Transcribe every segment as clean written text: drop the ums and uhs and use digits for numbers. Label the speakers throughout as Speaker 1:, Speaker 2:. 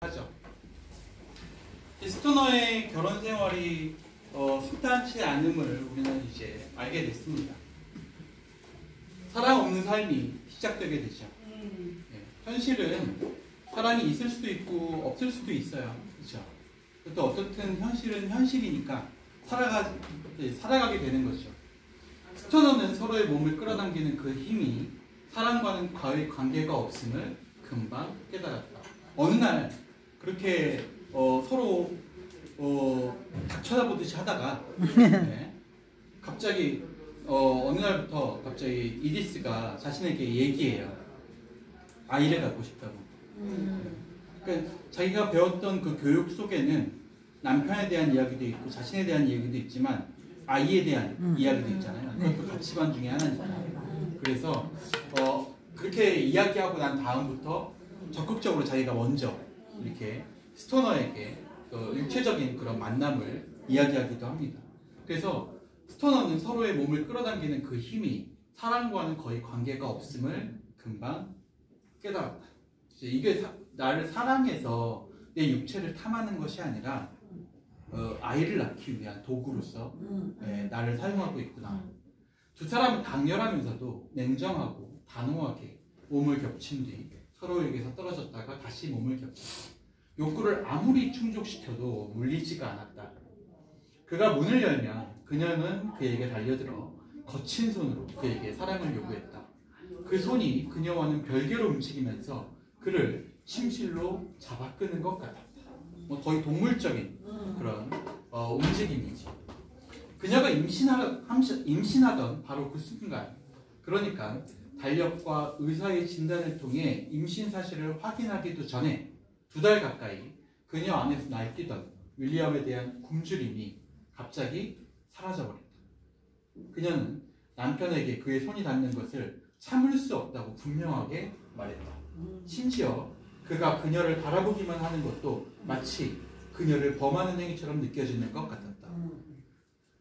Speaker 1: 하죠. 스토너의 결혼 생활이 순탄치 않음을 우리는 이제 알게 됐습니다. 사랑 없는 삶이 시작되게 되죠. 현실은 사랑이 있을 수도 있고 없을 수도 있어요. 그렇죠? 또 어떻든 현실은 현실이니까 살아가게 되는 거죠. 스토너는 서로의 몸을 끌어당기는 그 힘이 사랑과는 거의 관계가 없음을 금방 깨달았다. 어느 날 그렇게 서로 딱 쳐다보듯이 하다가 갑자기 어느 날부터 갑자기 이디스가 자신에게 얘기해요. 아이를 갖고 싶다고. 그러니까 자기가 배웠던 그 교육 속에는 남편에 대한 이야기도 있고 자신에 대한 이야기도 있지만 아이에 대한 이야기도 있잖아요. 그것도 가치관 중에 하나니까. 그래서 그렇게 이야기하고 난 다음부터 적극적으로 자기가 먼저 이렇게 스토너에게 일체적인 그런 만남을 이야기하기도 합니다. 그래서 스토너는 서로의 몸을 끌어당기는 그 힘이 사랑과는 거의 관계가 없음을 금방 깨달았다. 이게 나를 사랑해서 내 육체를 탐하는 것이 아니라 아이를 낳기 위한 도구로서 나를 사용하고 있구나. 두 사람은 강렬하면서도 냉정하고 단호하게 몸을 겹친 뒤 서로에게서 떨어졌다가 다시 몸을 겹쳤다. 욕구를 아무리 충족시켜도 물리지가 않았다. 그가 문을 열면 그녀는 그에게 달려들어 거친 손으로 그에게 사랑을 요구했다. 그 손이 그녀와는 별개로 움직이면서 그를 침실로 잡아 끄는 것 같았다. 거의 동물적인 그런 움직임이지. 그녀가 임신하던 바로 그 순간, 그러니까 달력과 의사의 진단을 통해 임신 사실을 확인하기도 전에 2달 가까이 그녀 안에서 날뛰던 윌리엄에 대한 굶주림이 갑자기 사라져버렸다. 그녀는 남편에게 그의 손이 닿는 것을 참을 수 없다고 분명하게 말했다. 심지어 그가 그녀를 바라보기만 하는 것도 마치 그녀를 범하는 행위처럼 느껴지는 것 같았다.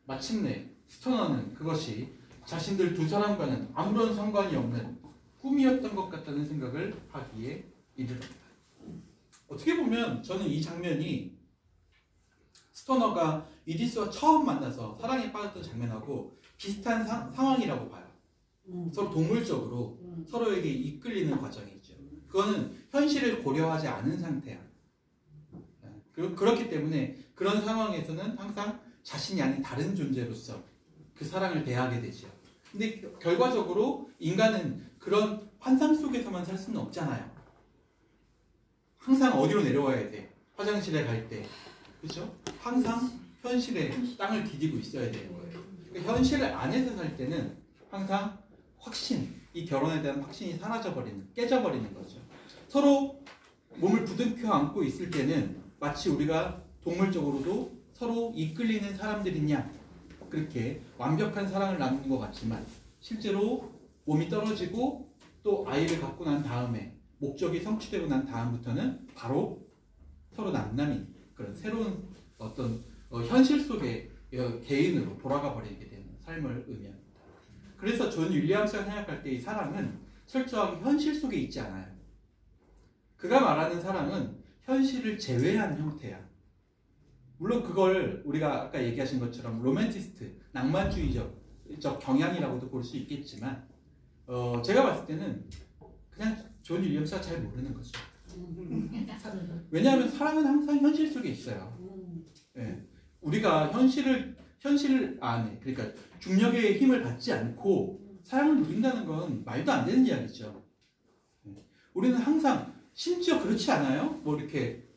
Speaker 1: 마침내 스토너는 그것이 자신들 두 사람과는 아무런 상관이 없는 꿈이었던 것 같다는 생각을 하기에 이르렀다. 어떻게 보면 저는 이 장면이 스토너가 이디스와 처음 만나서 사랑에 빠졌던 장면하고 비슷한 상황이라고 봐요. 서로 동물적으로 서로에게 이끌리는 과정이죠. 그거는 현실을 고려하지 않은 상태야. 그렇기 때문에 그런 상황에서는 항상 자신이 아닌 다른 존재로서 그 사랑을 대하게 되죠. 근데 결과적으로 인간은 그런 환상 속에서만 살 수는 없잖아요. 항상 어디로 내려와야 돼? 화장실에 갈 때. 그렇죠? 항상 현실에 땅을 디디고 있어야 되는 거예요. 그러니까 현실 안에서 살 때는 항상 이 결혼에 대한 확신이 깨져버리는 거죠. 서로 몸을 부둥켜 안고 있을 때는 마치 우리가 동물적으로도 서로 이끌리는 사람들이냐, 그렇게 완벽한 사랑을 나누는 것 같지만 실제로 몸이 떨어지고 또 아이를 갖고 난 다음에 목적이 성취되고 난 다음부터는 바로 서로 남남인 그런 새로운 어떤 현실 속의 개인으로 돌아가 버리게 되는 삶을 의미합니다. 그래서 존 윌리엄스가 생각할 때 이 사랑은 철저하게 현실 속에 있지 않아요. 그가 말하는 사랑은 현실을 제외한 형태야. 물론 그걸 우리가 아까 얘기하신 것처럼 로맨티스트, 낭만주의적 경향이라고도 볼 수 있겠지만 제가 봤을 때는 그냥 존 윌리엄스가 잘 모르는 거죠. 왜냐하면 사랑은 항상 현실 속에 있어요. 우리가 현실 안에, 그러니까 중력의 힘을 받지 않고 사랑을 누린다는 건 말도 안 되는 이야기죠. 우리는 항상, 심지어 그렇지 않아요? 뭐 이렇게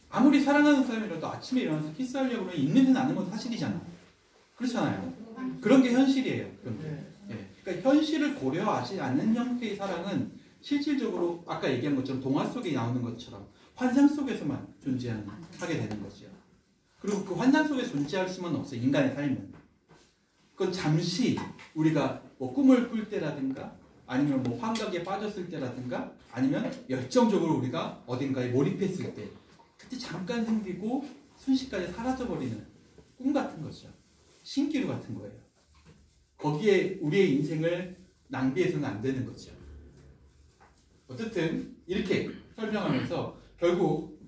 Speaker 1: 아무리 사랑하는 사람이라도 아침에 일어나서 키스하려고 하면 입냄새 나는 건 사실이잖아. 그렇잖아요. 그런 게 현실이에요. 그러니까 현실을 고려하지 않는 형태의 사랑은 실질적으로 아까 얘기한 것처럼 동화 속에 나오는 것처럼 환상 속에서만 존재하게 되는 거죠. 그리고 그 환상 속에 존재할 수는 없어요. 인간의 삶은. 그건 잠시 우리가 뭐 꿈을 꿀 때라든가 아니면 뭐 환각에 빠졌을 때라든가 아니면 열정적으로 우리가 어딘가에 몰입했을 때 그때 잠깐 생기고 순식간에 사라져버리는 꿈 같은 거죠. 신기루 같은 거예요. 거기에 우리의 인생을 낭비해서는 안 되는 거죠. 어쨌든 이렇게 설명하면서 결국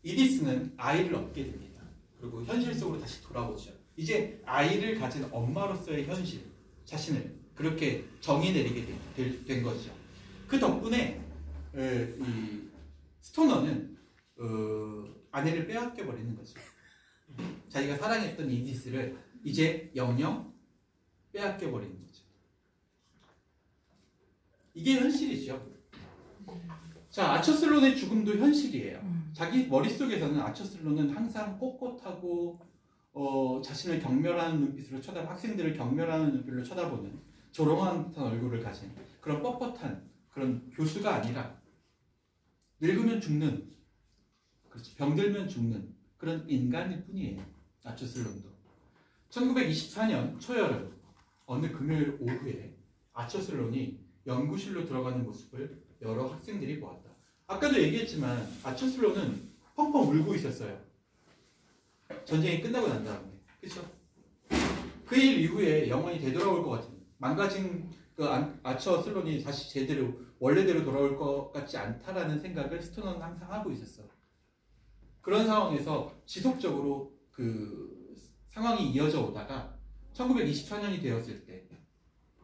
Speaker 1: 이디스는 아이를 얻게 됩니다. 그리고 현실 속으로 다시 돌아오죠. 이제 아이를 가진 엄마로서의 현실, 자신을 그렇게 정의 내리게 된 거죠. 그 덕분에 이 스토너는 아내를 빼앗겨 버리는 거죠. 자기가 사랑했던 이디스를 이제 영영 빼앗겨 버리는 거죠. 이게 현실이죠. 자, 아처슬론의 죽음도 현실이에요. 자기 머릿속에서는 아처슬론은 항상 꼿꼿하고 자신을 경멸하는 눈빛으로 학생들을 경멸하는 눈빛으로 쳐다보는 조롱한 듯한 얼굴을 가진 그런 뻣뻣한 그런 교수가 아니라 늙으면 죽는, 그렇지, 병들면 죽는 그런 인간일 뿐이에요. 아처슬론도. 1924년 초여름 어느 금요일 오후에 아처슬론이 연구실로 들어가는 모습을 여러 학생들이 보았다. 아까도 얘기했지만 아처슬론은 펑펑 울고 있었어요. 전쟁이 끝나고 난 다음에. 그렇죠? 그 일 이후에 영원히 되돌아올 것 같은, 망가진 그 아처슬론이 다시 제대로 원래대로 돌아올 것 같지 않다라는 생각을 스토너는 항상 하고 있었어. 그런 상황에서 지속적으로 그 상황이 이어져 오다가 1924년이 되었을 때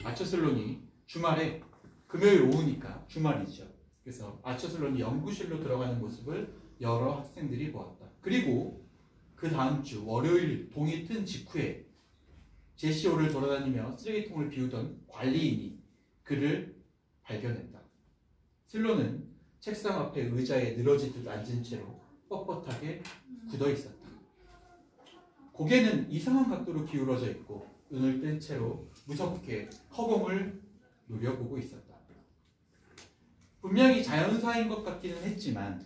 Speaker 1: 아처슬론이 주말에, 금요일 오후니까 주말이죠. 그래서 아처슬론이 연구실로 들어가는 모습을 여러 학생들이 보았다. 그리고 그 다음 주 월요일 동이 튼 직후에 제시호를 돌아다니며 쓰레기통을 비우던 관리인이 그를 발견했다. 슬론은 책상 앞에 의자에 늘어지듯 앉은 채로 뻣뻣하게 굳어 있었다. 고개는 이상한 각도로 기울어져 있고 눈을 뜬 채로 무섭게 허공을 노려보고 있었다. 분명히 자연사인 것 같기는 했지만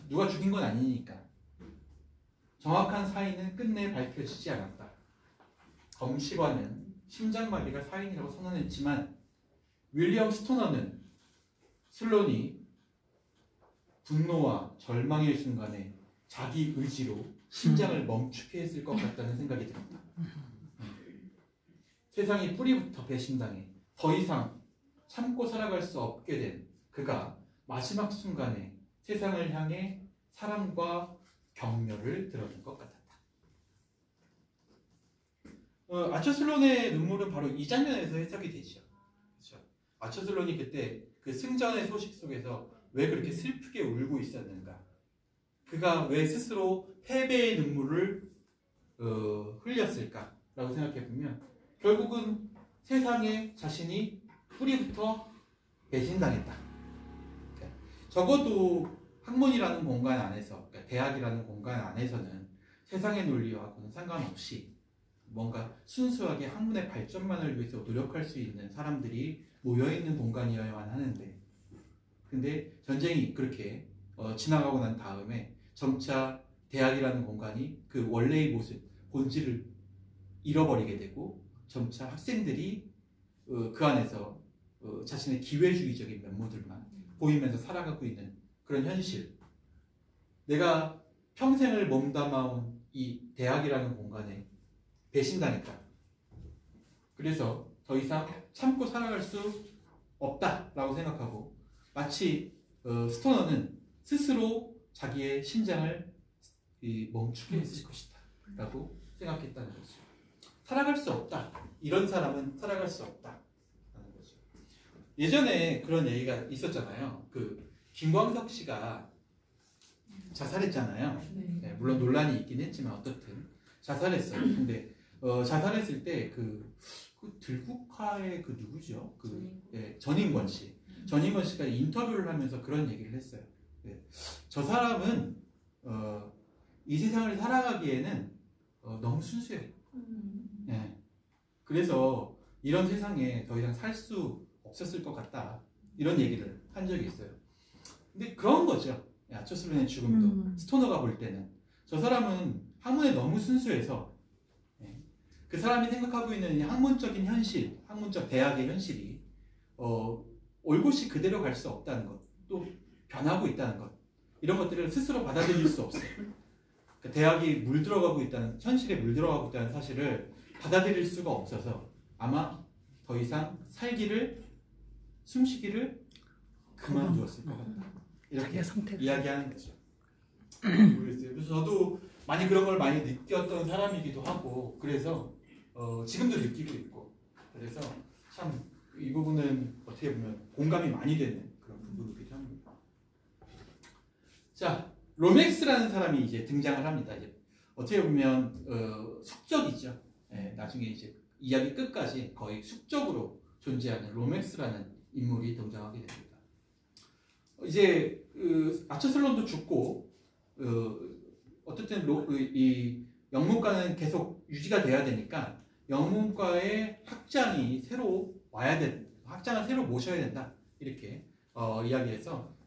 Speaker 1: 누가 죽인 건 아니니까 정확한 사인은 끝내 밝혀지지 않았다. 검시관은 심장마비가 사인이라고 선언했지만 윌리엄 스토너는 슬론이 분노와 절망의 순간에 자기 의지로 심장을 멈추게 했을 것 같다는 생각이 들었다. 세상이 뿌리부터 배신당해 더 이상 참고 살아갈 수 없게 된 그가 마지막 순간에 세상을 향해 사랑과 격려를 드러낸 것 같았다. 아처슬론의 눈물은 바로 이 장면에서 해석이 되죠. 그렇죠? 아처슬론이 그때 그 승전의 소식 속에서 왜 그렇게 슬프게 울고 있었는가? 그가 왜 스스로 패배의 눈물을 흘렸을까라고 생각해보면 결국은 세상에 자신이 뿌리부터 배신당했다. 그러니까 적어도 학문이라는 공간 안에서, 그러니까 대학이라는 공간 안에서는 세상의 논리와는 상관없이 뭔가 순수하게 학문의 발전만을 위해서 노력할 수 있는 사람들이 모여있는 공간이어야만 하는데, 근데 전쟁이 그렇게 지나가고 난 다음에 점차 대학이라는 공간이 그 원래의 모습, 본질을 잃어버리게 되고 점차 학생들이 그 안에서 자신의 기회주의적인 면모들만 보이면서 살아가고 있는 그런 현실. 내가 평생을 몸담아온 이 대학이라는 공간에 배신당했다. 그래서 더 이상 참고 살아갈 수 없다라고 생각하고 마치 스토너는 스스로 자기의 심장을 멈추게 했을 것이다 라고 생각했다는 거죠. 살아갈 수 없다. 이런 사람은 살아갈 수 없다 라는 거죠. 예전에 그런 얘기가 있었잖아요. 그 김광석 씨가 자살했잖아요. 네, 물론 논란이 있긴 했지만 어떻든 자살했어요. 근데 자살했을 때 그 들국화의 그 누구죠? 전인권 씨. 전인권 씨가 인터뷰를 하면서 그런 얘기를 했어요. 네, 저 사람은 이 세상을 살아가기에는 너무 순수해. 네, 그래서 이런 세상에 더 이상 살 수 없었을 것 같다. 이런 얘기를 한 적이 있어요. 근데 그런 거죠. 아처슬론의 죽음도 스토너가 볼 때는 저 사람은 학문에 너무 순수해서 그 사람이 생각하고 있는 이 학문적인 현실, 학문적 대학의 현실이 올곧이 그대로 갈 수 없다는 것, 또 변하고 있다는 것, 이런 것들을 스스로 받아들일 수 없어요. 그러니까 대학이 물들어가고 있다는, 현실에 물들어가고 있다는 사실을 받아들일 수가 없어서 아마 더 이상 살기를, 숨쉬기를 그만두었을 것 같다. 이렇게
Speaker 2: 선택.
Speaker 1: 이야기하는 거죠. 모르겠어요. 그래서 저도 많이 그런 걸 많이 느꼈던 사람이기도 하고 그래서 지금도 느끼고 있고 그래서 참 이 부분은 어떻게 보면 공감이 많이 되는 그런 부분이기도 합니다. 자, 로맥스라는 사람이 이제 등장을 합니다. 이제 어떻게 보면 숙적이죠. 예, 나중에 이제 이야기 끝까지 거의 숙적으로 존재하는 로맥스라는 인물이 등장하게 됩니다. 이제 아처슬론도 죽고 어쨌든 이 영문과는 계속 유지가 돼야 되니까 영문과의 학장이 새로 와야 학장을 새로 모셔야 된다 이렇게 이야기해서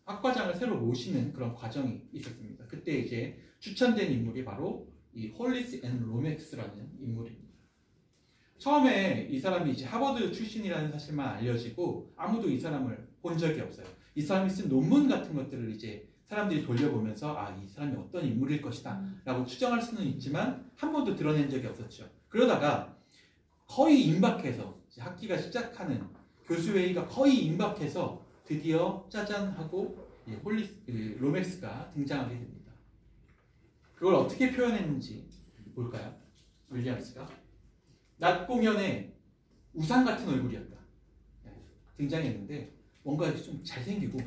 Speaker 1: 학과장을 새로 모시는 그런 과정이 있었습니다. 그때 이제 추천된 인물이 바로 이 홀리스 앤 로맥스라는 인물입니다. 처음에 이 사람이 이제 하버드 출신이라는 사실만 알려지고 아무도 이 사람을 본 적이 없어요. 이 사람이 쓴 논문 같은 것들을 이제 사람들이 돌려보면서 아, 이 사람이 어떤 인물일 것이다 라고 추정할 수는 있지만 한 번도 드러낸 적이 없었죠. 그러다가 거의 임박해서 학기가 시작하는 교수회의가 거의 임박해서 드디어 짜잔 하고 로맥스가 등장하게 됩니다. 그걸 어떻게 표현했는지 볼까요? 윌리엄스가 낮 공연에 우상 같은 얼굴이었다. 등장했는데 뭔가 좀 잘생기고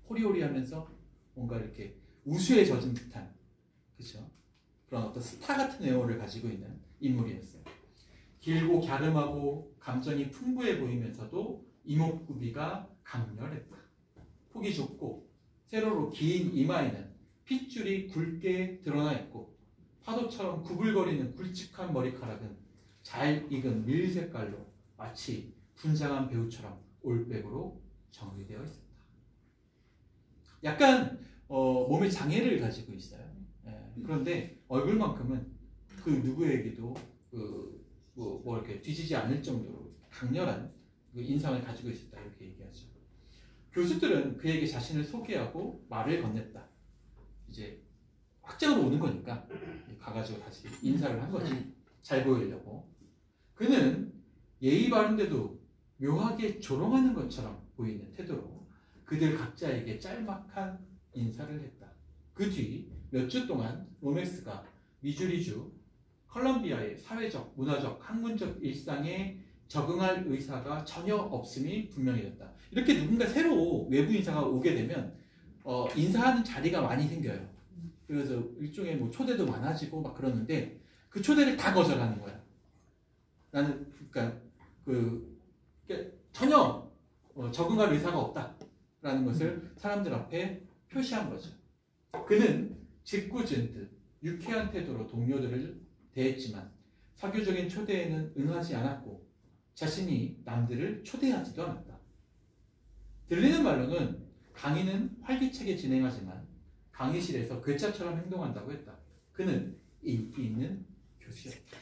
Speaker 1: 호리호리하면서 뭔가 이렇게 우수에 젖은 듯한 그렇죠? 그런 어떤 스타 같은 외모를 가지고 있는 인물이었어요. 길고 갸름하고 감정이 풍부해 보이면서도 이목구비가 강렬했다. 폭이 좁고 세로로 긴 이마에는 핏줄이 굵게 드러나 있고 파도처럼 구불거리는 굵직한 머리카락은 잘 익은 밀 색깔로 마치 분장한 배우처럼 올백으로 정리되어 있습니다. 약간 몸에 장애를 가지고 있어요. 그런데 얼굴만큼은 그 누구에게도 뭐 이렇게 뒤지지 않을 정도로 강렬한 그 인상을 가지고 있었다 이렇게 얘기하죠. 교수들은 그에게 자신을 소개하고 말을 건넸다. 이제 확장으로 오는 거니까 가가지고 다시 인사를 한 거지. 잘 보이려고. 그는 예의 바른데도 묘하게 조롱하는 것처럼 보이는 태도로 그들 각자에게 짤막한 인사를 했다. 그 뒤 몇 주 동안 로맥스가 미주리주 컬럼비아의 사회적, 문화적, 학문적 일상에 적응할 의사가 전혀 없음이 분명해졌다. 이렇게 누군가 새로 외부 인사가 오게 되면 인사하는 자리가 많이 생겨요. 그래서 일종의 뭐 초대도 많아지고 막 그러는데 그 초대를 다 거절하는 거야. 나는 그러니까 전혀 적응할 의사가 없다라는 것을 사람들 앞에 표시한 거죠. 그는 짓궂은 듯 유쾌한 태도로 동료들을 대했지만 사교적인 초대에는 응하지 않았고 자신이 남들을 초대하지도 않았다. 들리는 말로는 강의는 활기차게 진행하지만 강의실에서 괴짜처럼 행동한다고 했다. 그는 인기 있는 교수였다.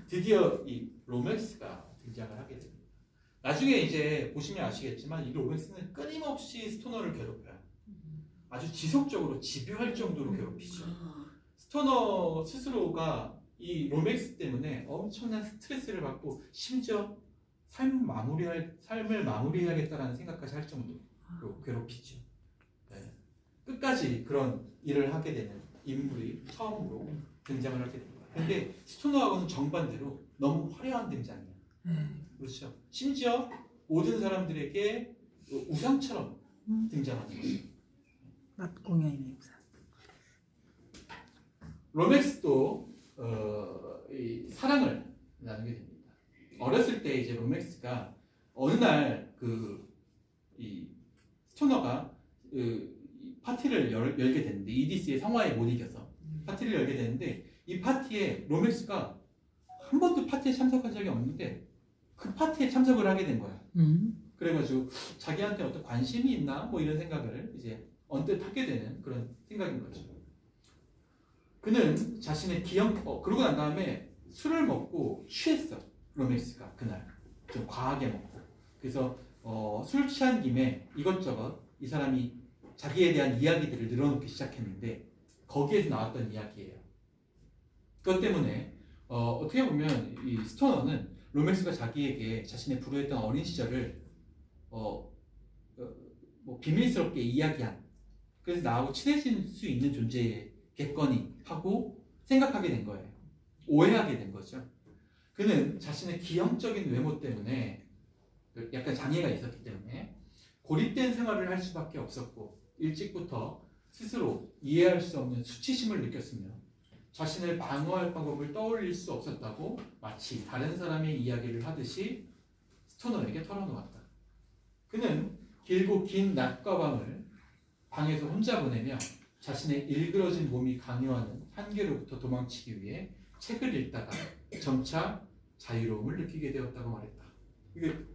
Speaker 1: 드디어 이 로맥스가 등장을 하게 됩니다. 나중에 이제 보시면 아시겠지만 이 로맥스는 끊임없이 스토너를 괴롭혀요. 아주 지속적으로 집요할 정도로 괴롭히죠. 스토너 스스로가 이 로맥스 때문에 엄청난 스트레스를 받고 심지어 삶을 마무리해야겠다라는 생각까지 할 정도로 괴롭히죠. 네. 끝까지 그런 일을 하게 되는 인물이 처음으로 등장을 하게 됩니다. 근데 스토너하고는 정반대로 너무 화려한 등장이에요. 그렇죠. 심지어 모든 사람들에게 우상처럼 등장하는 거죠.
Speaker 2: 낮 공연의 우상.
Speaker 1: 로맥스도 이 사랑을 나누게 됩니다. 어렸을 때 이제 로맥스가 어느 날 이 스토너가 파티를 열게 되는데 이디스의 성화에 못 이겨서 파티를 열게 되는데 이 파티에 로맥스가 한 번도 파티에 참석한 적이 없는데 그 파티에 참석을 하게 된 거야. 그래가지고 자기한테 어떤 관심이 있나 뭐 이런 생각을 이제 언뜻 하게 되는 그런 생각인 거죠. 그는 자신의 그러고 난 다음에 술을 먹고 취했어. 로맥스가 그날 좀 과하게 먹고 그래서 술 취한 김에 이것저것 이 사람이 자기에 대한 이야기들을 늘어놓기 시작했는데 거기에서 나왔던 이야기예요. 그것 때문에 어떻게 보면 이 스토너는 로맥스가 자기에게 자신의 불우했던 어린 시절을 뭐 비밀스럽게 이야기한, 그래서 나하고 친해질 수 있는 존재겠거니 하고 생각하게 된 거예요. 오해하게 된 거죠. 그는 자신의 기형적인 외모 때문에 약간 장애가 있었기 때문에 고립된 생활을 할 수밖에 없었고, 일찍부터 스스로 이해할 수 없는 수치심을 느꼈으며 자신을 방어할 방법을 떠올릴 수 없었다고 마치 다른 사람의 이야기를 하듯이 스토너에게 털어놓았다. 그는 길고 긴 낮과 밤을 방에서 혼자 보내며 자신의 일그러진 몸이 강요하는 한계로부터 도망치기 위해 책을 읽다가 점차 자유로움을 느끼게 되었다고 말했다.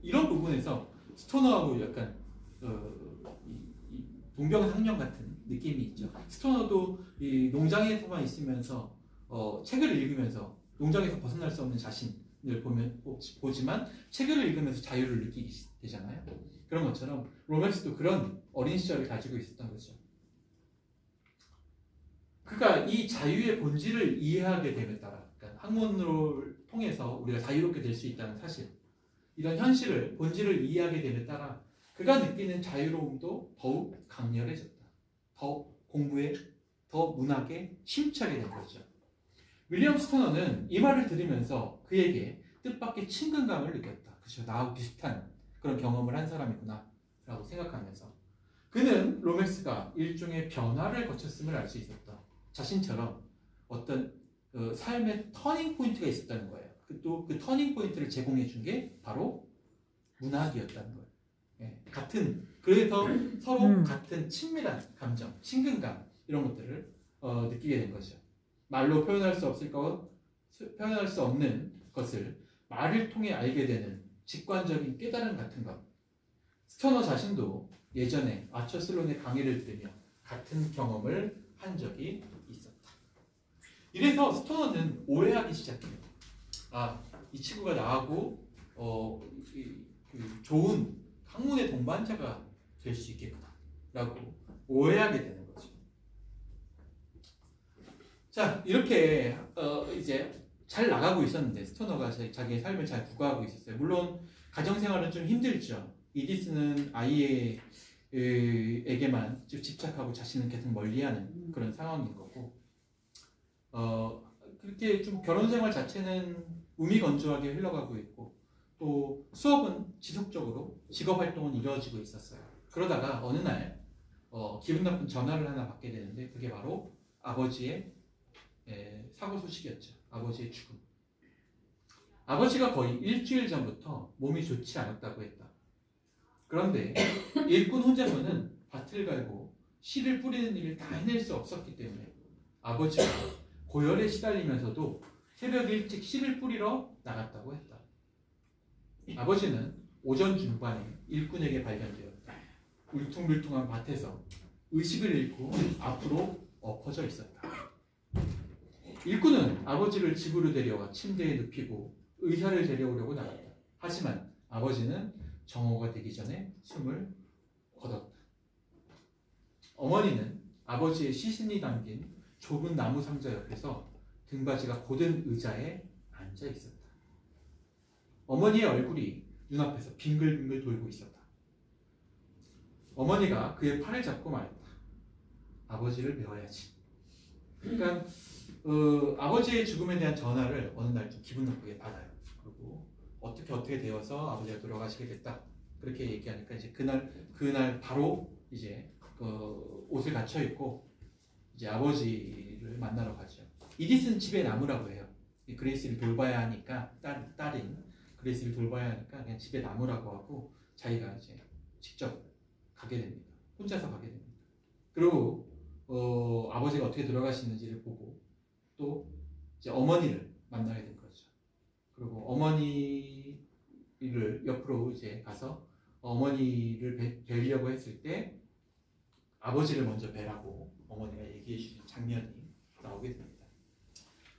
Speaker 1: 이런 부분에서 스토너하고 약간 동병상련 같은 느낌이 있죠. 스토너도 이 농장에서만 있으면서 책을 읽으면서 농장에서 벗어날 수 없는 자신을 보지만 책을 읽으면서 자유를 느끼게 되잖아요. 그런 것처럼 로맥스도 그런 어린 시절을 가지고 있었던 거죠. 그러니까 이 자유의 본질을 이해하게 됨에 따라, 그러니까 학문을 통해서 우리가 자유롭게 될 수 있다는 사실, 이런 현실을, 본질을 이해하게 됨에 따라 그가 느끼는 자유로움도 더욱 강렬해졌다. 더 공부에, 더 문학에 심취하게 된 거죠. 윌리엄 스토너는 이 말을 들으면서 그에게 뜻밖의 친근감을 느꼈다. 그렇죠. 나하고 비슷한 그런 경험을 한 사람이구나 라고 생각하면서 그는 로맥스가 일종의 변화를 거쳤음을 알 수 있었다. 자신처럼 어떤 삶의 터닝 포인트가 있었다는 거예요. 또 그 터닝 포인트를 제공해 준 게 바로 문학이었다는 거예요. 예, 그래서 서로 같은 친밀한 감정, 친근감 이런 것들을 느끼게 된 거죠. 말로 표현할 수 없는 것을 말을 통해 알게 되는 직관적인 깨달음 같은 것. 스토너 자신도 예전에 아처 슬론의 강의를 들으며 같은 경험을 한 적이 있었다. 이래서 스토너는 오해하기 시작해요. 이 친구가 나하고 좋은 학문의 동반자가 될 수 있겠구나 라고 오해하게 되는 거죠. 자, 이렇게 이제 잘 나가고 있었는데 스토너가 자기의 삶을 잘 구가하고 있었어요. 물론 가정생활은 좀 힘들죠. 이디스는 아이에게만 집착하고 자신은 계속 멀리하는 그런 상황인 거고, 그렇게 좀 결혼생활 자체는 우미건조하게 흘러가고 있고, 또 수업은 지속적으로 직업활동은 이루어지고 있었어요. 그러다가 어느 날 기분 나쁜 전화를 하나 받게 되는데 그게 바로 아버지의 사고 소식이었죠. 아버지의 죽음. 아버지가 거의 일주일 전부터 몸이 좋지 않았다고 했다. 그런데 일꾼 혼자서는 밭을 갈고 씨를 뿌리는 일을 다 해낼 수 없었기 때문에 아버지가 고열에 시달리면서도 새벽 일찍 씨를 뿌리러 나갔다고 했다. 아버지는 오전 중반에 일꾼에게 발견되었다. 울퉁불퉁한 밭에서 의식을 잃고 앞으로 엎어져 있었다. 일꾼은 아버지를 집으로 데려와 침대에 눕히고 의사를 데려오려고 나갔다. 하지만 아버지는 정오가 되기 전에 숨을 거뒀다. 어머니는 아버지의 시신이 담긴 좁은 나무 상자 옆에서 등받이가 곧은 의자에 앉아 있었다. 어머니의 얼굴이 눈앞에서 빙글빙글 돌고 있었다. 어머니가 그의 팔을 잡고 말했다. 아버지를 배워야지. 그러니까 아버지의 죽음에 대한 전화를 어느 날 좀 기분 나쁘게 받아요. 그리고 어떻게 되어서 아버지가 돌아가시게 됐다. 그렇게 얘기하니까 이제 그날 바로 이제 옷을 갖춰 입고 이제 아버지를 만나러 가죠. 이디스는 집에 남으라고 해요. 그레이스를 돌봐야 하니까 딸인 그레이스를 돌봐야 하니까 그냥 집에 남으라고 하고 자기가 이제 직접 가게 됩니다. 혼자서 가게 됩니다. 그리고 아버지가 어떻게 돌아가시는지를 보고 또 이제 어머니를 만나게 된 거죠. 그리고 어머니를 옆으로 이제 가서 어머니를 뵈려고 했을 때 아버지를 먼저 뵈라고 어머니가 얘기해 주신 장면이 나오게 됩니다.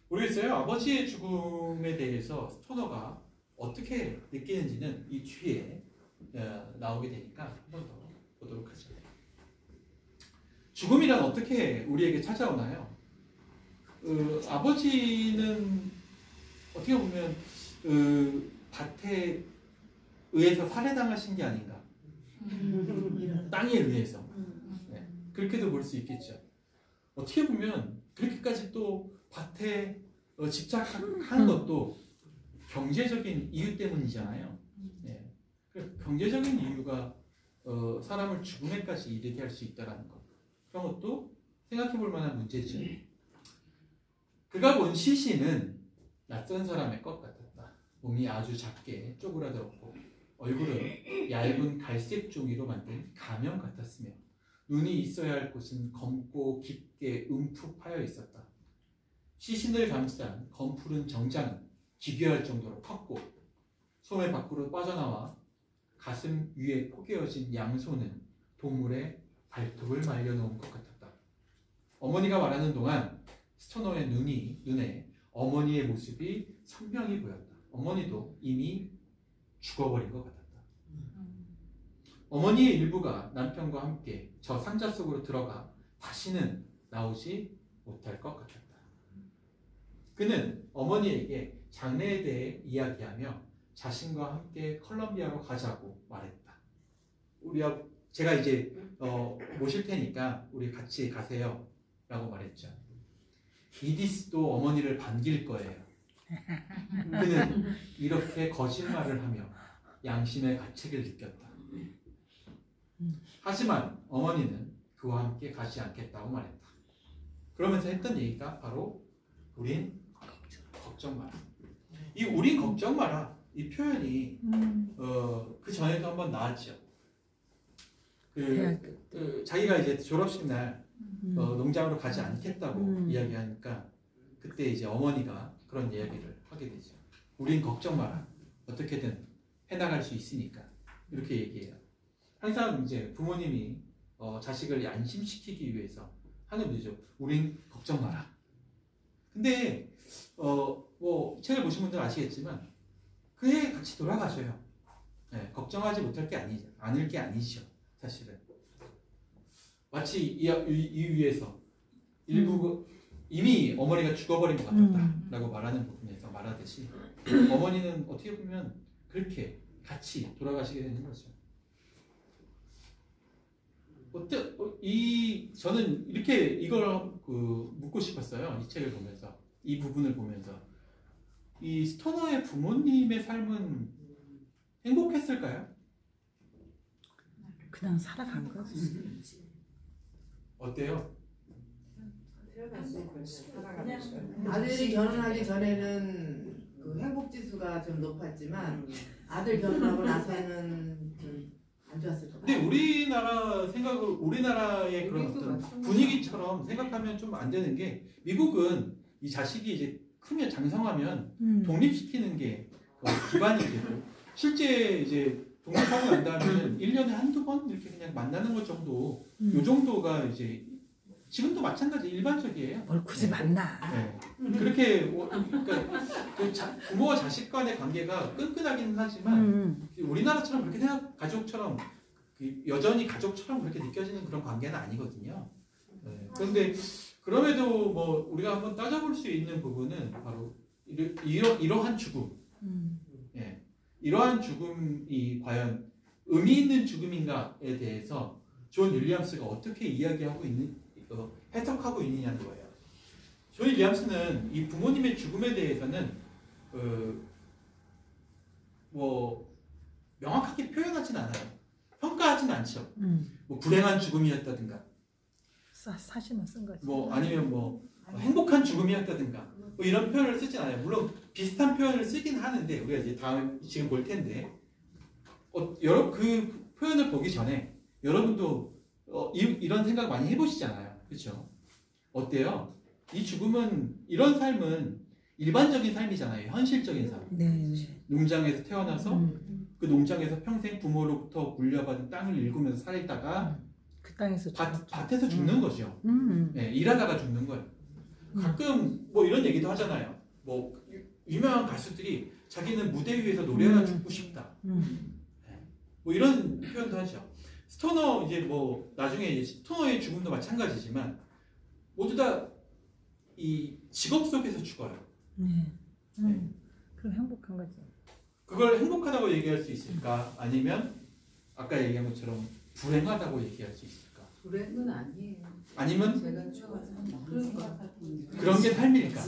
Speaker 1: 모르겠어요. 아버지의 죽음에 대해서 스토너가 어떻게 느끼는지는 이 뒤에 나오게 되니까 한 번 더 보도록 하죠. 죽음이란 어떻게 우리에게 찾아오나요? 아버지는 어떻게 보면 밭에 의해서 살해당하신 게 아닌가. 땅에 의해서. 네. 그렇게도 볼 수 있겠죠. 어떻게 보면 그렇게까지 또 밭에 집착하는 것도 경제적인 이유 때문이잖아요. 네. 경제적인 이유가 사람을 죽음에까지 이르게 할 수 있다는 것. 그런 것도 생각해 볼 만한 문제죠. 그가 본 시신은 낯선 사람의 것 같았다. 몸이 아주 작게 쪼그라들었고 얼굴은 얇은 갈색 종이로 만든 가면 같았으며 눈이 있어야 할 곳은 검고 깊게 움푹 파여 있었다. 시신을 감싼 검푸른 정장은 기괴할 정도로 컸고 소매 밖으로 빠져나와 가슴 위에 포개어진 양손은 동물의 발톱을 말려놓은 것 같았다. 어머니가 말하는 동안 스토너의 눈에 어머니의 모습이 선명히 보였다. 어머니도 이미 죽어버린 것 같았다. 어머니의 일부가 남편과 함께 저 상자 속으로 들어가 다시는 나오지 못할 것 같았다. 그는 어머니에게 장래에 대해 이야기하며 자신과 함께 컬럼비아로 가자고 말했다. 제가 이제 모실 테니까 우리 같이 가세요 라고 말했죠. 이디스도 어머니를 반길 거예요. 그는 이렇게 거짓말을 하며 양심의 가책을 느꼈다. 하지만 어머니는 그와 함께 가지 않겠다고 말했다. 그러면서 했던 얘기가 바로 우린 걱정 마라. 이 우린 걱정 마라 이 표현이 그 전에도 한번 나왔죠. 자기가 이제 졸업식 날 농장으로 가지 않겠다고 이야기하니까 그때 이제 어머니가 그런 이야기를 하게 되죠. 우린 걱정 마라. 어떻게든 해나갈 수 있으니까 이렇게 얘기해요. 항상 이제 부모님이 자식을 안심시키기 위해서 하는 말이죠. 우린 걱정 마라. 근데 뭐 책을 보신 분들은 아시겠지만 그해 같이 돌아가셔요. 네, 걱정하지 못할 게 아니죠. 않을 게 아니죠. 사실은 마치 이 위에서 일부 이미 어머니가 죽어버린 것 같았다라고 말하는 부분에서 말하듯이 어머니는 어떻게 보면 그렇게 같이 돌아가시게 되는 거죠. 저는 이렇게 이걸 묻고 싶었어요. 이 책을 보면서 이 부분을 보면서 이 스토너의 부모님의 삶은 행복했을까요?
Speaker 2: 그냥 살아간 거지.
Speaker 3: 어때요?
Speaker 4: 아들이 결혼하기 전에는 그 행복 지수가 좀 높았지만 아들 결혼하고 나서는 좀 안 좋았을 것 같아요.
Speaker 1: 근데 우리나라의 그런 어떤 분위기처럼 생각하면 좀 안 되는 게 미국은 이 자식이 이제 크면 장성하면 독립시키는 게 기반이 되고 실제 이제 독립하고 난 다음에는 1년에 한두 번 이렇게 그냥 만나는 것 정도 요 정도가 이제 지금도 마찬가지 일반적이에요.
Speaker 2: 뭘 굳이 만나.
Speaker 1: 네. 그렇게 그러니까 부모와 자식 간의 관계가 끈끈하기는 하지만 우리나라처럼 그렇게 가족처럼 여전히 가족처럼 그렇게 느껴지는 그런 관계는 아니거든요. 네. 그런데 그럼에도 뭐 우리가 한번 따져볼 수 있는 부분은 바로 이러한 죽음, 네. 이러한 죽음이 과연 의미 있는 죽음인가에 대해서 존 윌리엄스가 어떻게 이야기하고 해석하고 있느냐는 거예요. 존 윌리엄스는 이 부모님의 죽음에 대해서는 뭐 명확하게 표현하진 않아요. 평가하진 않죠. 뭐 불행한 죽음이었다든가,
Speaker 2: 사실만 쓴 거지.
Speaker 1: 뭐 아니면 뭐 행복한 죽음이었다든가, 뭐 이런 표현을 쓰진 않아요. 물론 비슷한 표현을 쓰긴 하는데 우리가 이제 지금 볼 텐데, 그 표현을 보기 전에 여러분도 이런 생각 많이 해보시잖아요. 그렇죠? 어때요? 이 죽음은 이런 삶은 일반적인 삶이잖아요. 현실적인 삶.
Speaker 2: 네.
Speaker 1: 농장에서 태어나서 그 농장에서 평생 부모로부터 물려받은 땅을 일구면서 살다가
Speaker 2: 그 땅에서
Speaker 1: 밭에서 죽는 거죠. 네, 일하다가 죽는 거예요. 가끔 뭐 이런 얘기도 하잖아요. 뭐 유명한 가수들이 자기는 무대 위에서 노래하다 죽고 싶다. 네. 뭐 이런 표현도 하죠. 스토너 이제 뭐 나중에 이제 스토너의 죽음도 마찬가지지만 모두 다 이 직업 속에서 죽어요.
Speaker 2: 네. 그럼 행복한 거지.
Speaker 1: 그걸 행복하다고 얘기할 수 있을까? 아니면 아까 얘기한 것처럼 불행하다고 얘기할 수 있을까?
Speaker 3: 불행은 아니에요.
Speaker 1: 아니면
Speaker 3: 제가 좋아서 그러니까
Speaker 1: 그런 게 삶일까?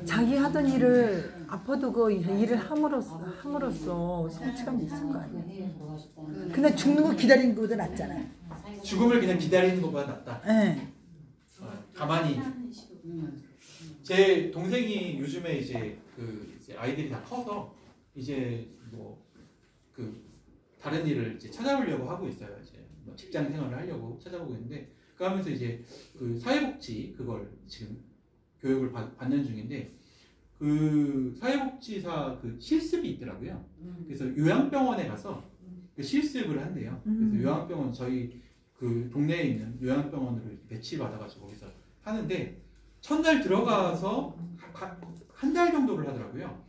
Speaker 2: 자기 하던 일을 아파도 그 일을 함으로써 성취감이 있을 거 아니에요. 근데 죽는 거 기다리는 것보다 낫잖아요.
Speaker 1: 죽음을 그냥 기다리는 것보다 낫다.
Speaker 2: 네.
Speaker 1: 가만히 제 동생이 요즘에 이제 이제 아이들이 다 커서 이제 뭐 다른 일을 이제 찾아보려고 하고 있어요. 이제 뭐 직장 생활을 하려고 찾아보고 있는데 그 하면서 이제 사회복지 그걸 지금 교육을 받는 중인데 그 사회복지사 실습이 있더라고요. 그래서 요양병원에 가서 실습을 한대요. 그래서 요양병원 저희 동네에 있는 요양병원으로 배치 받아가지고 거기서 하는데 첫날 들어가서 한 달 정도를 하더라고요.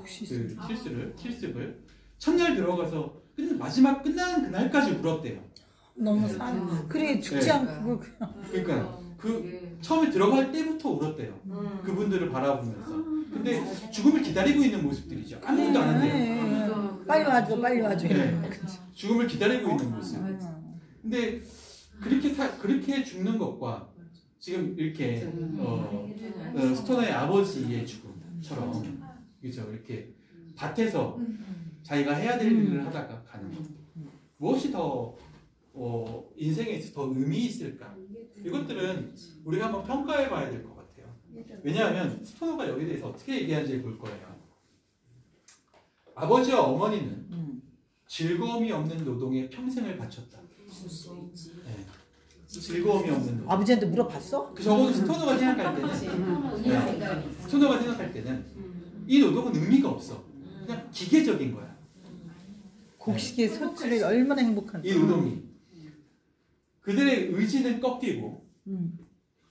Speaker 1: 실습을 첫날 들어가서 마지막 끝나는 그날까지 울었대요.
Speaker 2: 너무 그래 죽지
Speaker 1: 네.
Speaker 2: 않고
Speaker 1: 그러니까 처음에 들어갈 때부터 울었대요. 그분들을 바라보면서. 근데 죽음을 기다리고 있는 모습들이죠. 아무것도 안 한대요.
Speaker 2: 빨리 와줘 빨리 와줘.
Speaker 1: 네. 죽음을 기다리고 있는 모습. 근데 그렇게 죽는 것과 지금 이렇게 스토너의 아버지의 죽음처럼 그죠? 이렇게 밭에서 자기가 해야 될 일을 하다가 가는 것. 무엇이 더 인생에 있어서 더 의미 있을까? 이것들은 우리가 한번 평가해 봐야 될 것 같아요. 왜냐하면 스토너가 여기에 대해서 어떻게 얘기하는지 볼 거예요. 아버지와 어머니는 즐거움이 없는 노동에 평생을 바쳤다. 네. 즐거움이 없는 노동.
Speaker 2: 아버지한테 물어봤어?
Speaker 1: 적어도 스토너가 생각할 때는 스토너가 생각할 때는 이 노동은 의미가 없어. 그냥 기계적인 거야.
Speaker 2: 곡식의 소치를 얼마나 행복한지.
Speaker 1: 이 노동이 그들의 의지는 꺾이고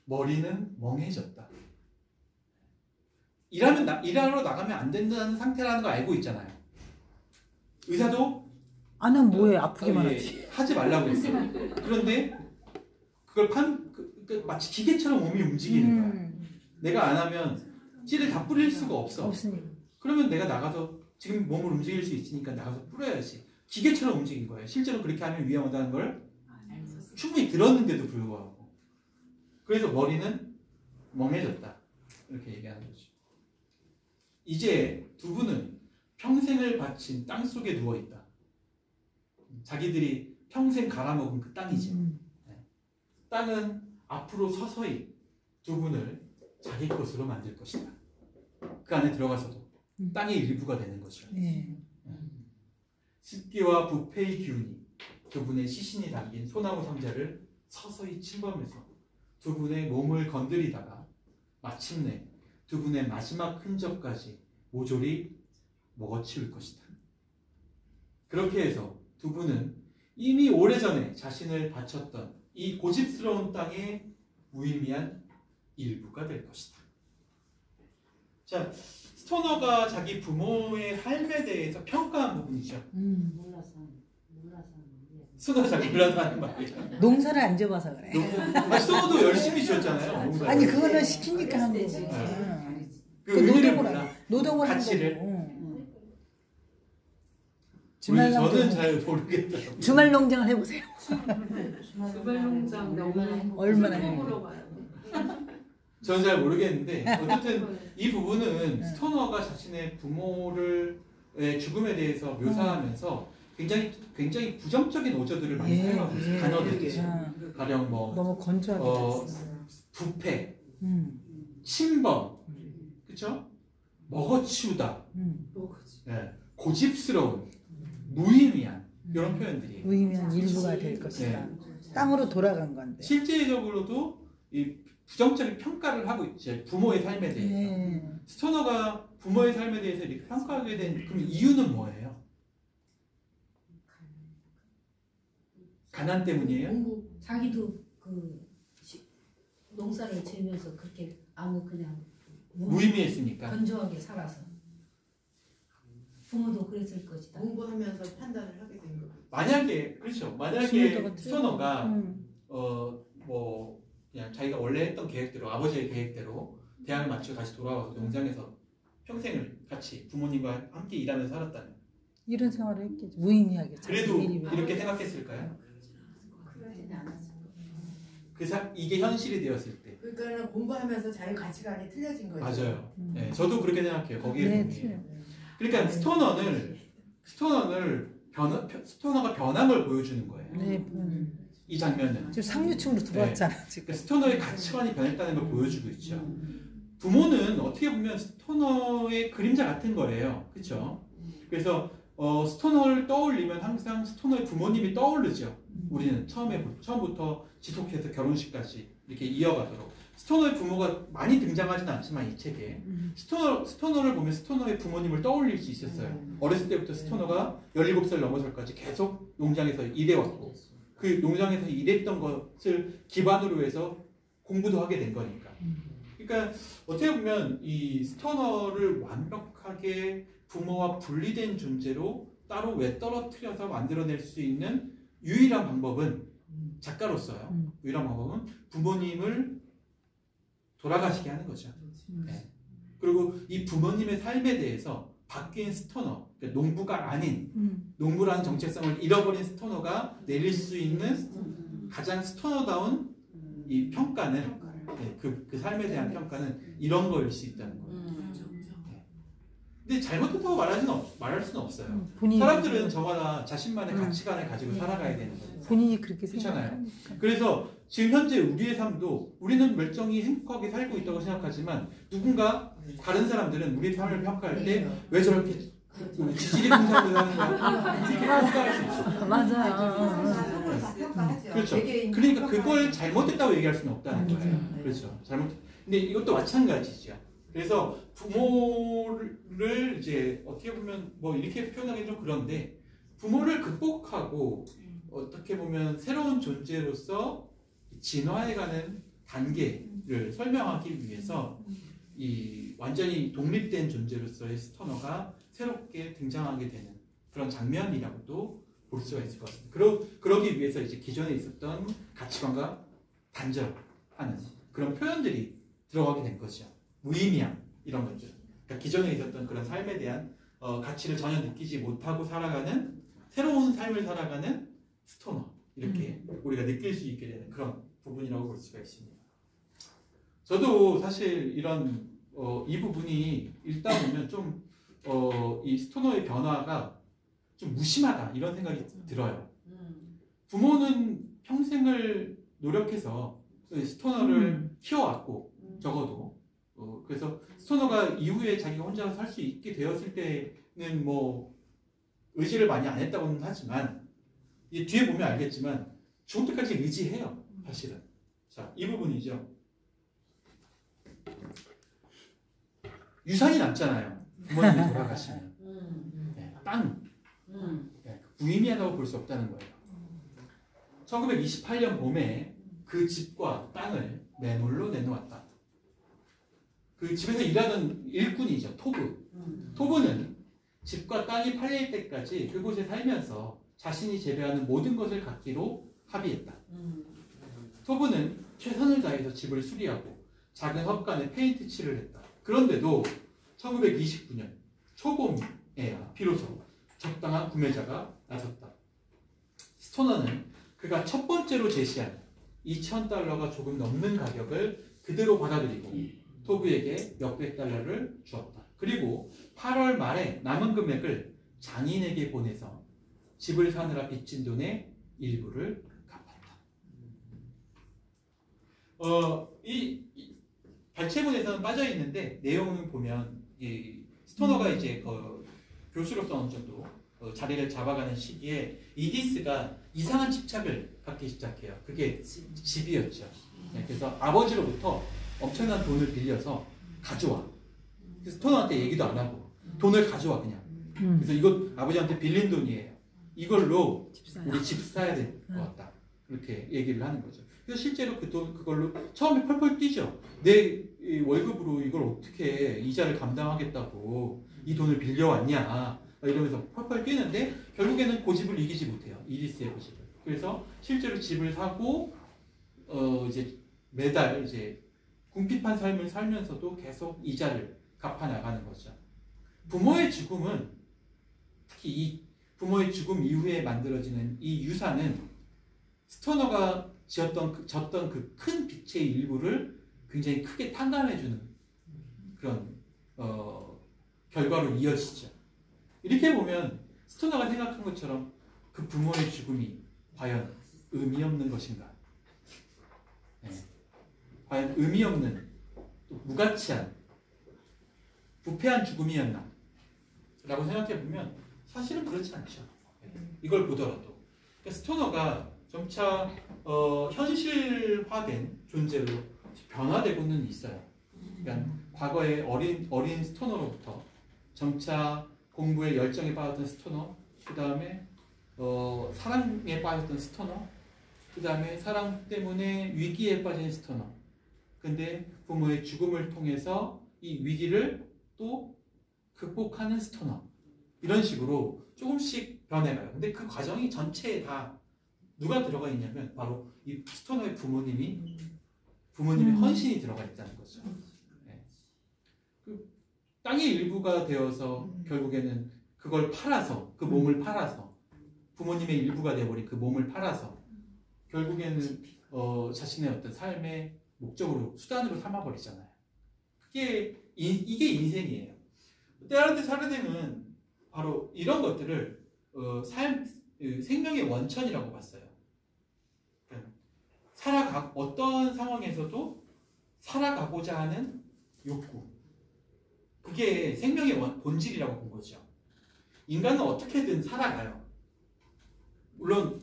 Speaker 1: 머리는 멍해졌다. 일하러 나가면 안 된다는 상태라는 걸 알고 있잖아요. 의사도
Speaker 2: 안 하면 뭐해 아프기만 하지.
Speaker 1: 하지 말라고 했어. 그런데 그걸 마치 기계처럼 몸이 움직이는 거야. 내가 안 하면 찌를 다 뿌릴 수가 없어.
Speaker 2: 없으니까.
Speaker 1: 그러면 내가 나가서 지금 몸을 움직일 수 있으니까 나가서 뿌려야지. 기계처럼 움직인 거예요. 실제로 그렇게 하면 위험하다는 걸 충분히 들었는데도 불구하고. 그래서 머리는 멍해졌다. 이렇게 얘기하는 거죠. 이제 두 분은 평생을 바친 땅 속에 누워있다. 자기들이 평생 갈아먹은 그 땅이죠. 땅은 앞으로 서서히 두 분을 자기 것으로 만들 것이다. 그 안에 들어가서도 땅의 일부가 되는 것이죠.
Speaker 2: 네.
Speaker 1: 습기와 부패의 기운이 두 분의 시신이 담긴 소나무 상자를 서서히 침범해서 두 분의 몸을 건드리다가 마침내 두 분의 마지막 흔적까지 모조리 먹어치울 것이다. 그렇게 해서 두 분은 이미 오래전에 자신을 바쳤던 이 고집스러운 땅의 무의미한 일부가 될 것이다. 자, 스토너가 자기 부모의 삶에 대해서 평가한 부분이죠. 스토너가 잘 몰라서 하는 말이에요.
Speaker 2: 농사를 안 지어봐서 그래.
Speaker 1: 스토너도 열심히 지었잖아요. 농사를.
Speaker 2: 아니 그거는 시키니까 한 거지.
Speaker 1: 그 의미를 몰라.
Speaker 2: 노동을 한
Speaker 1: 가치를.
Speaker 2: 거고.
Speaker 1: 저는 잘 모르겠다.
Speaker 2: 주말 농장을 해보세요.
Speaker 3: 주말 농장
Speaker 2: 얼마나
Speaker 3: 먹으러 가요.
Speaker 1: 저는 잘 모르겠는데 어쨌든 이 부분은 스토너가 자신의 부모의 죽음에 대해서 묘사하면서 굉장히 부정적인 오저들을 많이 사용하고 있어요. 단어들이. 가령 뭐
Speaker 2: 너무 건조하게
Speaker 1: 부패, 침범, 그렇죠? 먹어치우다, 네. 고집스러운, 무의미한 이런 표현들이
Speaker 2: 무의미한 일부가 될 것이다. 땅으로 돌아간 건데.
Speaker 1: 실제적으로도 이 부정적인 평가를 하고 있죠. 부모의 삶에 대해서. 스토너가 부모의 삶에 대해서 이렇게 평가하게 된 그럼 이유는 뭐예요? 가난 때문이에요?
Speaker 5: 자기도 농사를 지으면서 그렇게 그냥
Speaker 1: 무의미했으니까.
Speaker 5: 건조하게 살아서 부모도 그랬을 것이다.
Speaker 4: 공부하면서 판단을 하게 된 거.
Speaker 1: 만약에 스토너가 뭐 그냥 자기가 원래 했던 계획대로 아버지의 계획대로 대학을 마치고 다시 돌아와서 농장에서 평생을 같이 부모님과 함께 일하면서 살았다면
Speaker 2: 이런 생활을 했겠지. 무의미하게.
Speaker 1: 그래도
Speaker 2: 자기 일이
Speaker 1: 이렇게 생각했을까요?
Speaker 5: 그러지는 않았어요.
Speaker 1: 이게 현실이 되었을 때.
Speaker 4: 그러니까는 공부하면서 자기 가치관이 틀려진 거죠.
Speaker 1: 맞아요. 네, 저도 그렇게 생각해요. 거기에
Speaker 2: 네,
Speaker 1: 동의해요.
Speaker 2: 틀려.
Speaker 1: 그러니까 스토너가 변한 걸 보여주는 거예요.
Speaker 2: 네,
Speaker 1: 이 장면은.
Speaker 2: 지금 상류층으로 들어왔잖아 지금.
Speaker 1: 그러니까 스토너의 가치관이 변했다는 걸 보여주고 있죠. 부모는 어떻게 보면 스토너의 그림자 같은 거예요. 그렇죠? 그래서 스토너를 떠올리면 항상 스토너의 부모님이 떠오르죠. 우리는 처음부터 지속해서 결혼식까지 이렇게 이어가도록. 스토너의 부모가 많이 등장하지는 않지만 이 책에 스토너를 보면 스토너의 부모님을 떠올릴 수 있었어요. 어렸을 때부터 스토너가 17살 넘어설까지 계속 농장에서 일해왔고 그 농장에서 일했던 것을 기반으로 해서 공부도 하게 된 거니까. 그러니까 어떻게 보면 이 스토너를 완벽하게 부모와 분리된 존재로 따로 떨어뜨려서 만들어낼 수 있는 유일한 방법은 작가로서요. 유일한 방법은 부모님을 돌아가시게 하는 거죠. 네. 그리고 이 부모님의 삶에 대해서 바뀐 스토너, 그러니까 농부가 아닌 농부라는 정체성을 잃어버린 스토너가 내릴 수 있는 가장 스토너다운 이 평가는 네, 그 삶에 대한 평가는 이런 거일 수 있다는 거예요. 네. 근데 잘못했다고 말할 수는 없어요. 사람들은 저마다 자신만의 가치관을 가지고 살아가야 되는 거예요.
Speaker 2: 본인이 그렇게
Speaker 1: 그렇잖아요.
Speaker 2: 생각하니까.
Speaker 1: 그래서 지금 현재 우리의 삶도 우리는 멀쩡히 행복하게 살고 있다고 생각하지만 누군가 다른 사람들은 우리의 삶을 평가할 때 왜 저렇게 지질이 풍성하게 사는 거야? 이렇게 평가할 수 있어.
Speaker 2: 맞아요.
Speaker 1: 그렇죠. 그러니까 그걸 잘못했다고 얘기할 수는 없다는 거예요. 그렇죠. 근데 이것도 마찬가지죠. 그래서 부모를 이제 어떻게 보면 뭐 이렇게 표현하기 좀 그런데 부모를 극복하고 어떻게 보면 새로운 존재로서 진화해가는 단계를 설명하기 위해서 이 완전히 독립된 존재로서의 스토너가 새롭게 등장하게 되는 그런 장면이라고도 볼 수가 있을 것 같습니다. 그러기 위해서 이제 기존에 있었던 가치관과 단절하는 그런 표현들이 들어가게 된 거죠. 무의미함 이런 것들. 그러니까 기존에 있었던 그런 삶에 대한 가치를 전혀 느끼지 못하고 살아가는 새로운 삶을 살아가는 스토너 이렇게 우리가 느낄 수 있게 되는 그런 부분이라고 볼 수가 있습니다. 저도 사실 이런 이 부분이 읽다 보면 좀 이 스토너의 변화가 좀 무심하다 이런 생각이 들어요. 부모는 평생을 노력해서 스토너를 키워왔고 적어도 그래서 스토너가 이후에 자기가 혼자 살 수 있게 되었을 때는 뭐 의지를 많이 안 했다고는 하지만 이 뒤에 보면 알겠지만 죽을 때까지 의지해요. 사실은. 자, 이 부분이죠. 유산이 남잖아요. 부모님이 돌아가시면. 네, 땅. 네, 무의미하다고 볼 수 없다는 거예요. 1928년 봄에 그 집과 땅을 매물로 내놓았다. 그 집에서 일하던 일꾼이죠. 토브는 집과 땅이 팔릴 때까지 그곳에 살면서 자신이 재배하는 모든 것을 갖기로 합의했다. 토브는 최선을 다해서 집을 수리하고 작은 헛간에 페인트 칠을 했다. 그런데도 1929년 초봄에야 비로소 적당한 구매자가 나섰다. 스토너는 그가 첫 번째로 제시한 $2,000가 조금 넘는 가격을 그대로 받아들이고 토브에게 몇백 달러를 주었다. 그리고 8월 말에 남은 금액을 장인에게 보내서 집을 사느라 빚진 돈의 일부를 갚았다. 이 발췌문에서는 빠져 있는데 내용을 보면 이 스토너가 이제 교수로서 어느 정도 자리를 잡아가는 시기에 이디스가 이상한 집착을 갖기 시작해요. 그게 집이었죠. 네, 그래서 아버지로부터 엄청난 돈을 빌려서 가져와. 그래서 스토너한테 얘기도 안 하고 돈을 가져와 그냥. 그래서 이거 아버지한테 빌린 돈이에요. 이걸로 우리 집 사야 될 것 같다. 이렇게 얘기를 하는 거죠. 그래서 실제로 그걸로 처음에 펄펄 뛰죠. 내 월급으로 이걸 어떻게 이자를 감당하겠다고 이 돈을 빌려왔냐 이러면서 펄펄 뛰는데 결국에는 고집을 이기지 못해요. 이디스의 고집을. 그래서 실제로 집을 사고 이제 매달 이제 궁핍한 삶을 살면서도 계속 이자를 갚아 나가는 거죠. 부모의 죽음은 특히 이 부모의 죽음 이후에 만들어지는 이 유산은 스토너가 졌던 그 큰 빚의 일부를 굉장히 크게 탕감해주는 그런 결과로 이어지죠. 이렇게 보면 스토너가 생각한 것처럼 그 부모의 죽음이 과연 의미 없는 것인가? 네. 과연 의미 없는 또 무가치한 부패한 죽음이었나? 라고 생각해 보면 사실은 그렇지 않죠. 이걸 보더라도 그러니까 스토너가 점차 현실화된 존재로 변화되고는 있어요. 그러니까 과거의 어린 스토너로부터 점차 공부에 열정에 빠졌던 스토너, 그 다음에 사랑에 빠졌던 스토너, 그 다음에 사랑 때문에 위기에 빠진 스토너. 근데 부모의 죽음을 통해서 이 위기를 또 극복하는 스토너. 이런 식으로 조금씩 변해가요. 근데 그 과정이 전체에 다 누가 들어가 있냐면 바로 이 스토너의 부모님의 헌신이 들어가 있다는 거죠. 네. 그 땅의 일부가 되어서 결국에는 그걸 팔아서 그 몸을 팔아서 부모님의 일부가 되어버린 그 몸을 팔아서 결국에는 자신의 어떤 삶의 목적으로 수단으로 삼아버리잖아요. 이게 인생이에요. 때라르데 샤르댕은 바로 이런 것들을 생명의 원천이라고 봤어요. 어떤 상황에서도 살아가고자 하는 욕구, 그게 생명의 본질이라고 본 거죠. 인간은 어떻게든 살아가요. 물론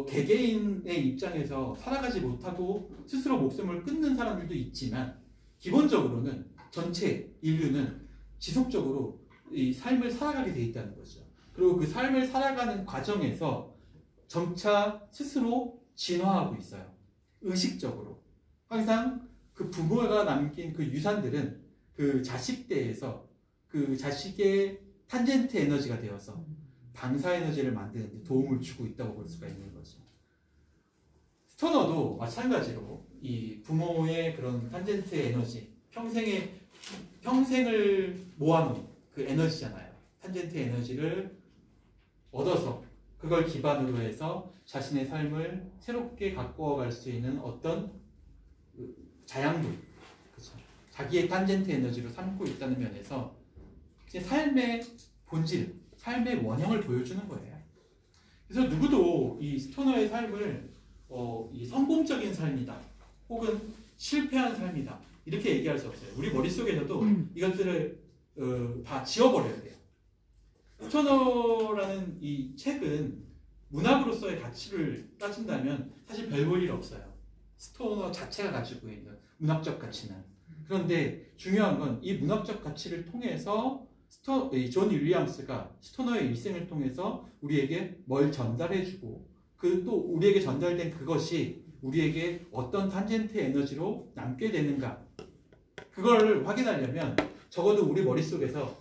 Speaker 1: 개개인의 입장에서 살아가지 못하고 스스로 목숨을 끊는 사람들도 있지만 기본적으로는 전체 인류는 지속적으로 이 삶을 살아가게 돼 있다는 거죠. 그리고 그 삶을 살아가는 과정에서 점차 스스로 진화하고 있어요. 의식적으로. 항상 그 부모가 남긴 그 유산들은 그 자식대에서 그 자식의 탄젠트 에너지가 되어서 방사 에너지를 만드는 데 도움을 주고 있다고 볼 수가 있는 거죠. 스토너도 마찬가지로 이 부모의 그런 탄젠트 에너지, 평생을 모아놓은 그 에너지잖아요. 탄젠트 에너지를 얻어서 그걸 기반으로 해서 자신의 삶을 새롭게 가꾸어갈 수 있는 어떤 자양분, 그렇죠? 자기의 탄젠트 에너지로 삼고 있다는 면에서 삶의 본질, 삶의 원형을 보여주는 거예요. 그래서 누구도 이 스토너의 삶을 이 성공적인 삶이다, 혹은 실패한 삶이다 이렇게 얘기할 수 없어요. 우리 머릿속에서도 이것들을 다 지워버려야 돼요. 스토너라는 이 책은 문학으로서의 가치를 따진다면 사실 별 볼 일 없어요. 스토너 자체가 가지고 있는 문학적 가치는. 그런데 중요한 건 이 문학적 가치를 통해서 존 윌리엄스가 스토너의 일생을 통해서 우리에게 뭘 전달해주고 그 또 우리에게 전달된 그것이 우리에게 어떤 탄젠트 에너지로 남게 되는가, 그걸 확인하려면 적어도 우리 머릿속에서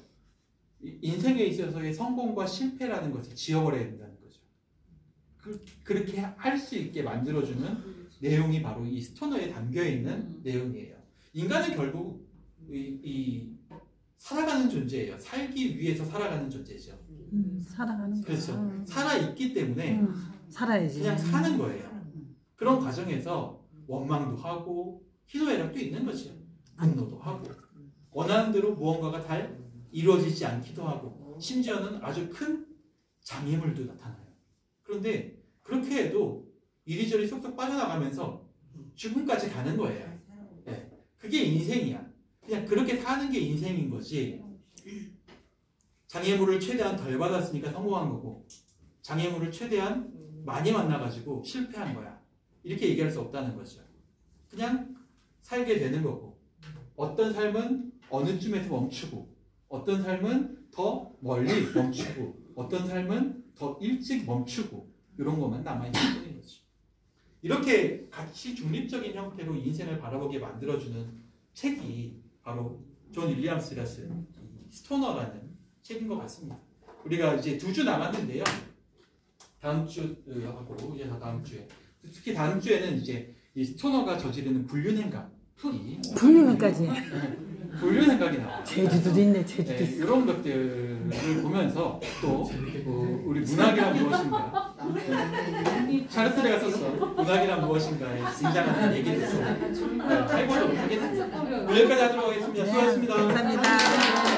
Speaker 1: 인생에 있어서의 성공과 실패라는 것을 지워버려야 된다는 거죠. 그렇게 할 수 있게 만들어주는 내용이 바로 이 스토너에 담겨있는 내용이에요. 인간은 결국 살아가는 존재예요. 살기 위해서 살아가는 존재죠.
Speaker 2: 살아가는 거야.
Speaker 1: 그렇죠. 살아있기 때문에
Speaker 2: 살아야지.
Speaker 1: 그냥 사는 거예요. 그런 과정에서 원망도 하고 희노애락도 있는 거죠. 분노도 하고 원하는 대로 무언가가 잘 이루어지지 않기도 하고 심지어는 아주 큰 장애물도 나타나요. 그런데 그렇게 해도 이리저리 쏙쏙 빠져나가면서 죽음까지 가는 거예요. 네. 그게 인생이야. 그냥 그렇게 사는 게 인생인 거지. 장애물을 최대한 덜 받았으니까 성공한 거고 장애물을 최대한 많이 만나가지고 실패한 거야. 이렇게 얘기할 수 없다는 거죠. 그냥 살게 되는 거고 어떤 삶은 어느 쯤에서 멈추고 어떤 삶은 더 멀리 멈추고 어떤 삶은 더 일찍 멈추고 이런 것만 남아있는 거죠. 이렇게 같이 중립적인 형태로 인생을 바라보게 만들어주는 책이 바로 존 윌리엄스가 쓴 스토너라는 책인 것 같습니다. 우리가 이제 2주 남았는데요. 다음 주하고 이제 다음 주에 특히 다음 주에는 이제 이 스토너가 저지르는 불륜행각이
Speaker 2: 불륜까지.
Speaker 1: 불륜 생각이 나와요.
Speaker 2: 제주도도 있네. 제주도
Speaker 1: 네,
Speaker 2: 있어.
Speaker 1: 이런 것들을 보면서 또 우리 문학이란 무엇인가 샤르트레가 썼어. 문학이란 무엇인가에 등장하는 얘기도 좀 해보려고 하겠습니다. 여기까지 하도록 하겠습니다. 수고하셨습니다.